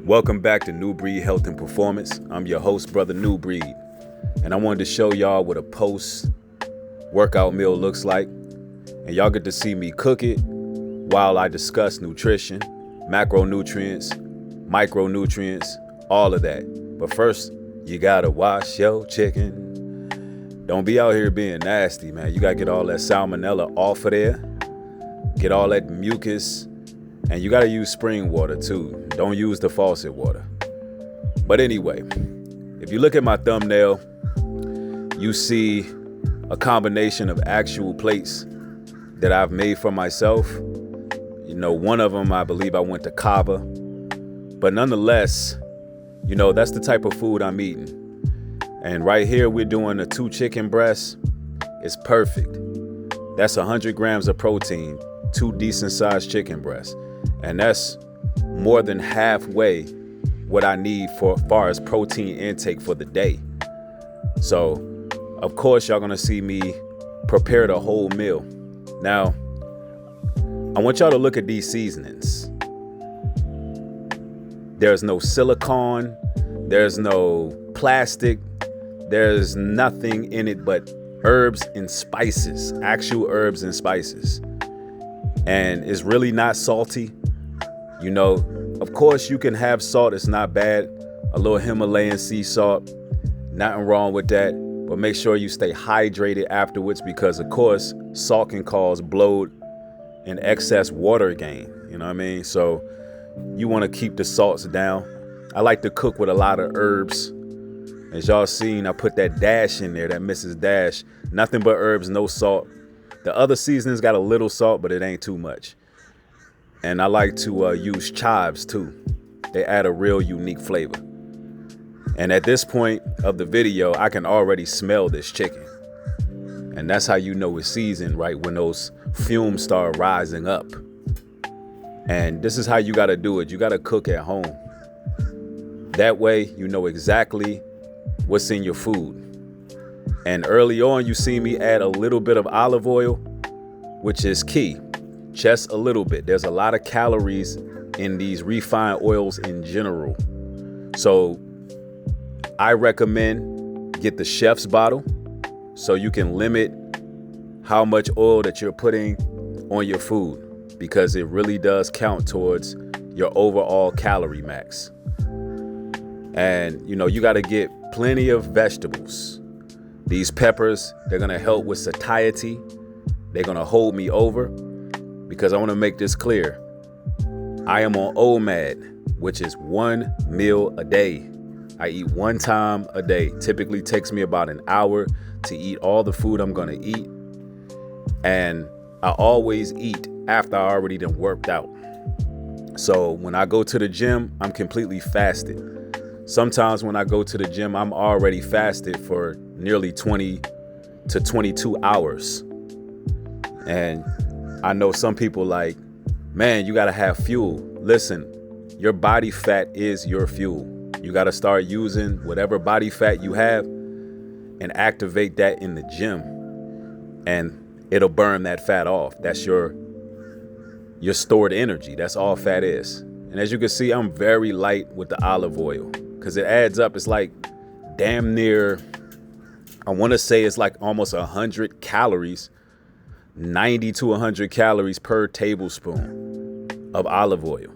Welcome back to New Breed Health and Performance. I'm your host, Brother New Breed, and I wanted to show y'all what a post-workout meal looks like, and y'all get to see me cook it while I discuss nutrition, macronutrients, micronutrients, all of that. But first, you gotta wash your chicken. Don't be out here being nasty, man. You gotta get all that salmonella off of there, get all that mucus, and you gotta use spring water too. Don't use the faucet water. But anyway, if you look at my thumbnail, you see a combination of actual plates that I've made for myself. You know, one of them, I believe I went to Kava. But nonetheless, you know, that's the type of food I'm eating. And right here, we're doing a 2 chicken breasts. It's perfect. That's 100 grams of protein, 2 decent sized chicken breasts. And that's more than halfway what I need for far as protein intake for the day. So, of course, y'all gonna see me prepare the whole meal. Now, I want y'all to look at these seasonings. There's no silicone, there's no plastic, there's nothing in it but herbs and spices, actual herbs and spices. And it's really not salty. You know, of course you can have salt, it's not bad. A little Himalayan sea salt, nothing wrong with that. But make sure you stay hydrated afterwards because of course salt can cause bloat and excess water gain. You know what I mean? So you want to keep the salts down. I like to cook with a lot of herbs. As y'all seen, I put that dash in there, that Mrs. Dash. Nothing but herbs, no salt. The other seasonings got a little salt, but it ain't too much. And I like to use chives too. They add a real unique flavor. And at this point of the video, I can already smell this chicken. And that's how you know it's seasoned, right? When those fumes start rising up. And this is how you got to do it. You got to cook at home. That way, you know exactly what's in your food. And early on, you see me add a little bit of olive oil, which is key. Just a little bit. There's a lot of calories in these refined oils in general. So I recommend get the chef's bottle so you can limit how much oil that you're putting on your food because it really does count towards your overall calorie max. And, you know, you got to get plenty of vegetables. These peppers, they're going to help with satiety. They're going to hold me over because I want to make this clear. I am on OMAD, which is 1 meal a day. I eat 1 time a day. Typically takes me about an hour to eat all the food I'm going to eat. And I always eat after I already done worked out. So when I go to the gym, I'm completely fasted. Sometimes when I go to the gym, I'm already fasted for nearly 20 to 22 hours. And I know some people like, man, you got to have fuel. Listen, your body fat is your fuel. You got to start using whatever body fat you have and activate that in the gym. And it'll burn that fat off. That's your stored energy. That's all fat is. And as you can see, I'm very light with the olive oil because it adds up. It's like damn near, I want to say it's like almost 100 calories, 90 to 100 calories per tablespoon of olive oil.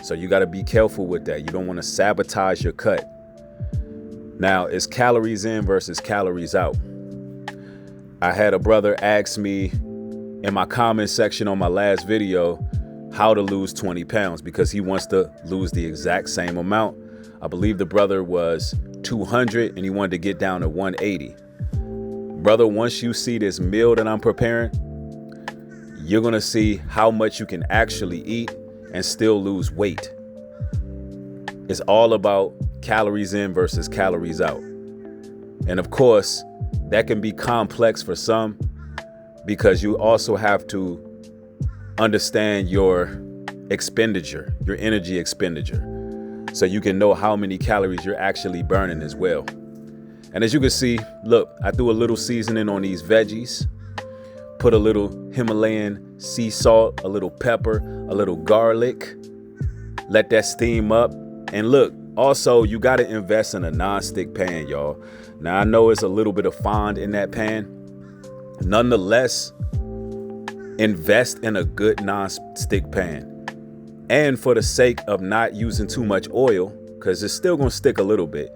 So you got to be careful with that. You don't want to sabotage your cut. Now, it's calories in versus calories out. I had a brother ask me in my comment section on my last video how to lose 20 pounds because he wants to lose the exact same amount. I believe the brother was 200 and he wanted to get down to 180. Brother, once you see this meal that I'm preparing, you're going to see how much you can actually eat and still lose weight. It's all about calories in versus calories out. And of course, that can be complex for some because you also have to understand your expenditure, your energy expenditure, so you can know how many calories you're actually burning as well. And as you can see, look, I threw a little seasoning on these veggies, put a little Himalayan sea salt, a little pepper, a little garlic, let that steam up, And look, also, you got to invest in a non-stick pan, y'all. Now, I know it's a little bit of fond in that pan. Nonetheless, invest in a good non-stick pan. And for the sake of not using too much oil, because it's still going to stick a little bit,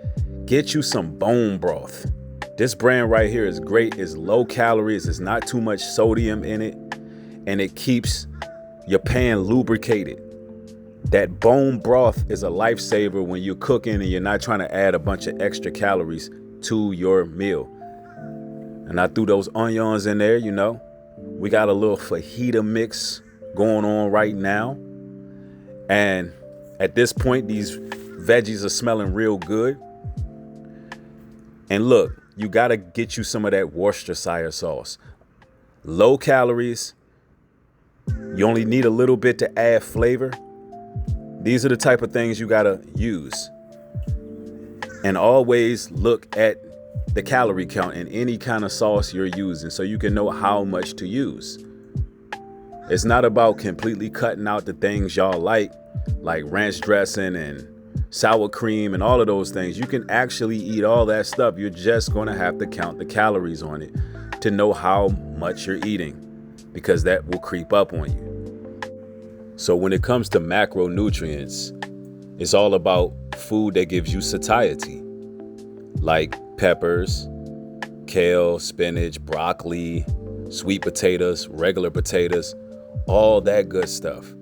get you some bone broth. This brand right here is great. It's low calories. It's not too much sodium in it. And it keeps your pan lubricated. That bone broth is a lifesaver when you're cooking and you're not trying to add a bunch of extra calories to your meal. And I threw those onions in there, you know. We got a little fajita mix going on right now. And at this point, these veggies are smelling real good. And look, you got to get you some of that Worcestershire sauce. Low calories. You only need a little bit to add flavor. These are the type of things you got to use. And always look at the calorie count in any kind of sauce you're using so you can know how much to use. It's not about completely cutting out the things y'all like ranch dressing and sour cream and all of those things. You can actually eat all that stuff. You're just going to have to count the calories on it to know how much you're eating, because that will creep up on you. So when it comes to macronutrients, it's all about food that gives you satiety, like peppers, kale, spinach, broccoli, sweet potatoes, regular potatoes, all that good stuff.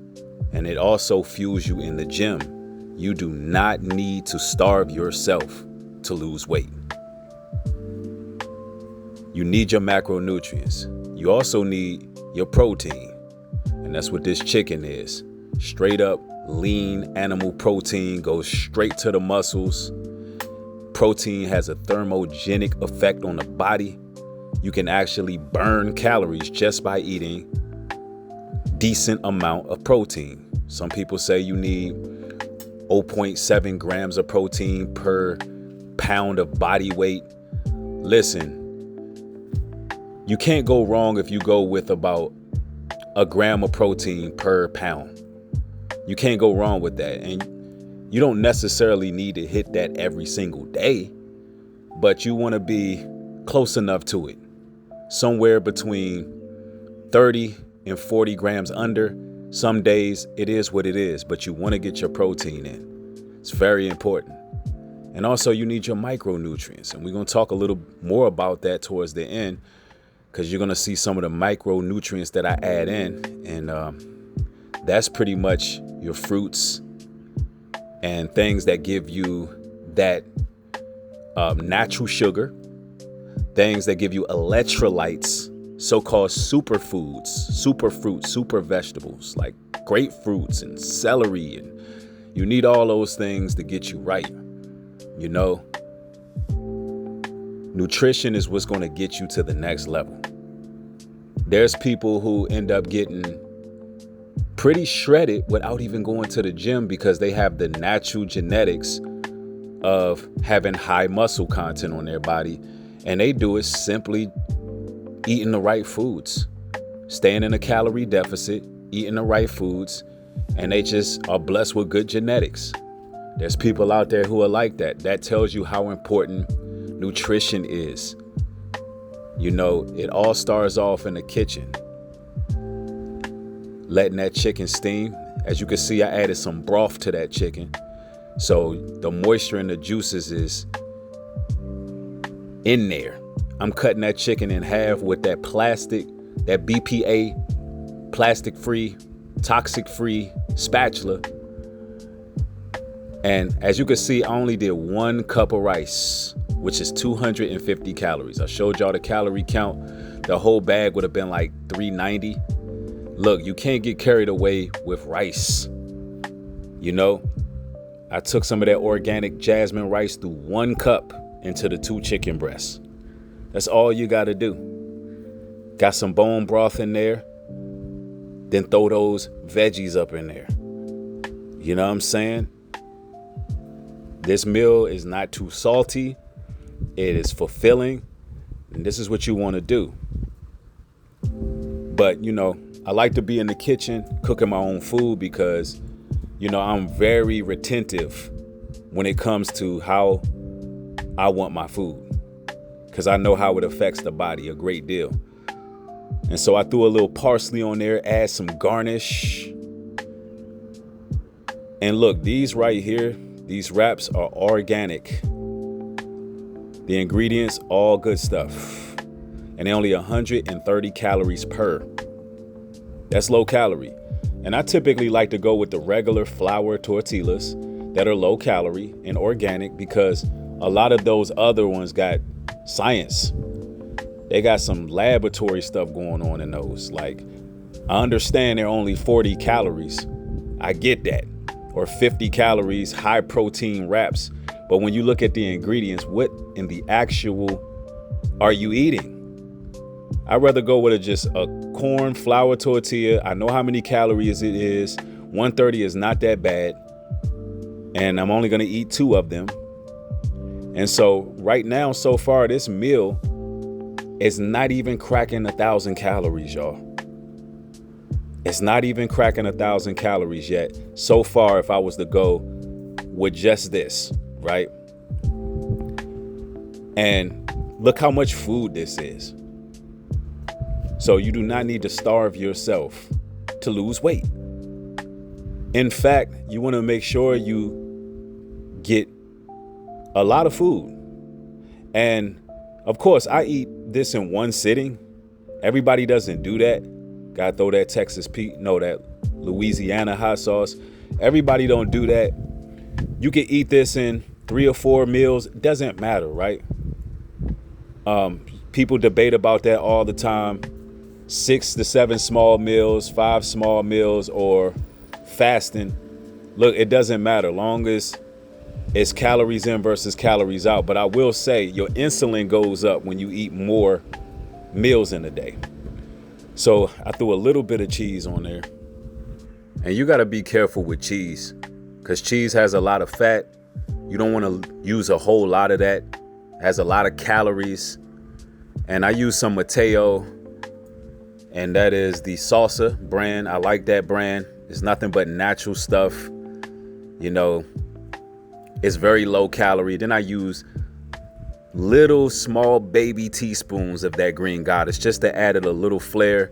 And it also fuels you in the gym. You do not need to starve yourself to lose weight. You need your macronutrients. You also need your protein. And that's what this chicken is. Straight up lean animal protein, goes straight to the muscles. Protein has a thermogenic effect on the body. You can actually burn calories just by eating decent amount of protein. Some people say you need 0.7 grams of protein per pound of body weight. Listen, you can't go wrong if you go with about a gram of protein per pound. You can't go wrong with that. And you don't necessarily need to hit that every single day, but you want to be close enough to it. Somewhere between 30 and 40 grams under. Some days it is what it is, but you want to get your protein in. It's very important. And also you need your micronutrients. And we're going to talk a little more about that towards the end, because you're going to see some of the micronutrients that I add in. And that's pretty much your fruits and things that give you that natural sugar, things that give you electrolytes, so-called superfoods, super fruits, super vegetables like grapefruits and celery. And you need all those things to get you right. You know, nutrition is what's going to get you to the next level. There's people who end up getting pretty shredded without even going to the gym because they have the natural genetics of having high muscle content on their body. And they do it simply eating the right foods, staying in a calorie deficit, eating the right foods, and they just are blessed with good genetics. There's people out there who are like that. That tells you how important nutrition is. You know, it all starts off in the kitchen. Letting that chicken steam. As you can see, I added some broth to that chicken. So the moisture and the juices is in there. I'm cutting that chicken in half with that plastic, that BPA, plastic-free, toxic-free spatula. And as you can see, I only did 1 cup of rice, which is 250 calories. I showed y'all the calorie count. The whole bag would have been like 390. Look, you can't get carried away with rice. You know, I took some of that organic jasmine rice through 1 cup into the 2 chicken breasts. That's all you got to do. Got some bone broth in there. Then throw those veggies up in there. You know what I'm saying? This meal is not too salty. It is fulfilling. And this is what you want to do. But, you know, I like to be in the kitchen cooking my own food because, you know, I'm very retentive when it comes to how I want my food, because I know how it affects the body a great deal. And so I threw a little parsley on there, add some garnish. And look, these right here, these wraps are organic. The ingredients, all good stuff. And they're only 130 calories per. That's low calorie. And I typically like to go with the regular flour tortillas that are low calorie and organic, because a lot of those other ones got science. They got some laboratory stuff going on in those. Like, I understand they're only 40 calories. I get that. Or 50 calories, high protein wraps. But when you look at the ingredients, what in the actual are you eating? I'd rather go with just a corn flour tortilla. I know how many calories it is. 130 is not that bad. And I'm only going to eat 2 of them. And so right now, so far, this meal is not even cracking 1,000 calories, y'all. It's not even cracking 1,000 calories yet. So far, if I was to go with just this, right? And look how much food this is. So you do not need to starve yourself to lose weight. In fact, you want to make sure you get a lot of food. And of course, I eat this in one sitting. Everybody doesn't do that. Gotta throw that Texas Pete, no, that Louisiana hot sauce. Everybody don't do that. You can eat this in 3 or 4 meals. Doesn't matter, right? People debate about that all the time. 6 to 7 small meals, 5 small meals, or fasting. Look, it doesn't matter, long as it's calories in versus calories out. But I will say your insulin goes up when you eat more meals in a day. So I threw a little bit of cheese on there. And you got to be careful with cheese, because cheese has a lot of fat. You don't want to use a whole lot of that. It has a lot of calories. And I use some Mateo, and that is the salsa brand. I like that brand. It's nothing but natural stuff. You know, it's very low calorie. Then I use little small baby teaspoons of that green goddess just to add it a little flair.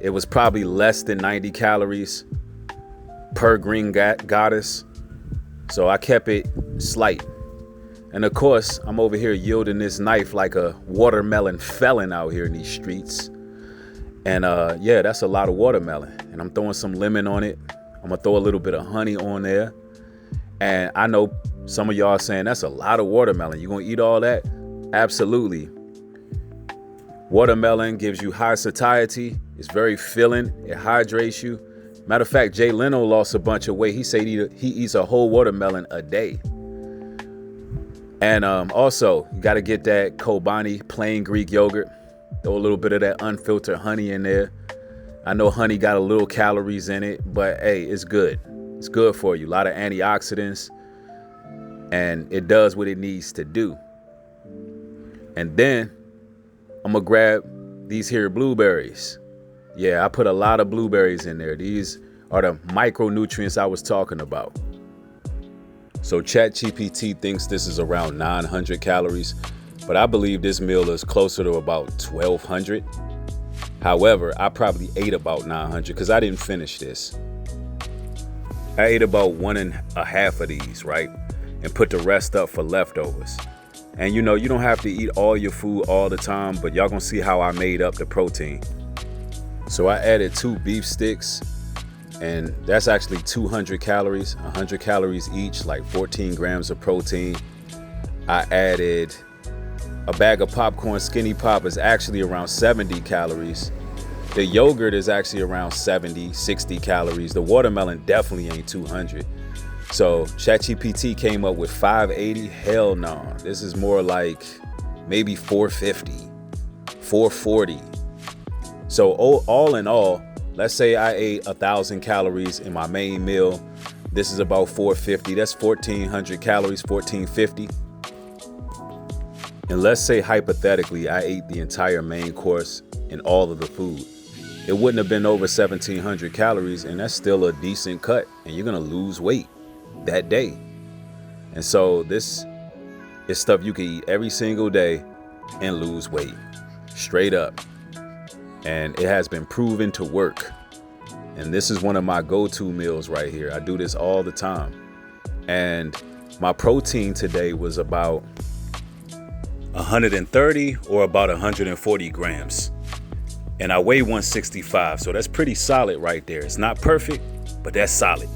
It was probably less than 90 calories per green goddess. So I kept it slight. And of course, I'm over here yielding this knife like a watermelon felon out here in these streets. And yeah, that's a lot of watermelon. And I'm throwing some lemon on it. I'm gonna throw a little bit of honey on there. And I know some of y'all are saying that's a lot of watermelon. You gonna eat all that? Absolutely. Watermelon gives you high satiety. It's very filling. It hydrates you. Matter of fact, Jay Leno lost a bunch of weight. He said he eats a whole watermelon a day. And also, you got to get that Kobani plain Greek yogurt. Throw a little bit of that unfiltered honey in there. I know honey got a little calories in it, but hey, it's good. It's good for you. A lot of antioxidants. And it does what it needs to do. And then I'm going to grab these here blueberries. Yeah, I put a lot of blueberries in there. These are the micronutrients I was talking about. So ChatGPT thinks this is around 900 calories, but I believe this meal is closer to about 1,200. However, I probably ate about 900 because I didn't finish this. I ate about 1.5 of these, right? And put the rest up for leftovers. And you know, you don't have to eat all your food all the time, but y'all gonna see how I made up the protein. So I added 2 beef sticks, and that's actually 200 calories, 100 calories each, like 14 grams of protein. I added a bag of popcorn. Skinny Pop is actually around 70 calories. The yogurt is actually around 70, 60 calories. The watermelon definitely ain't 200. So ChatGPT came up with 580. Hell no. This is more like maybe 450, 440. So all in all, let's say I ate 1,000 calories in my main meal. This is about 450. That's 1,400 calories, 1,450. And let's say hypothetically, I ate the entire main course and all of the food. It wouldn't have been over 1,700 calories, and that's still a decent cut. And you're gonna lose weight that day. And so this is stuff you can eat every single day and lose weight, straight up. And it has been proven to work. And this is one of my go-to meals right here. I do this all the time. And my protein today was about 130 or about 140 grams. And I weigh 165, so that's pretty solid right there. It's not perfect, but that's solid.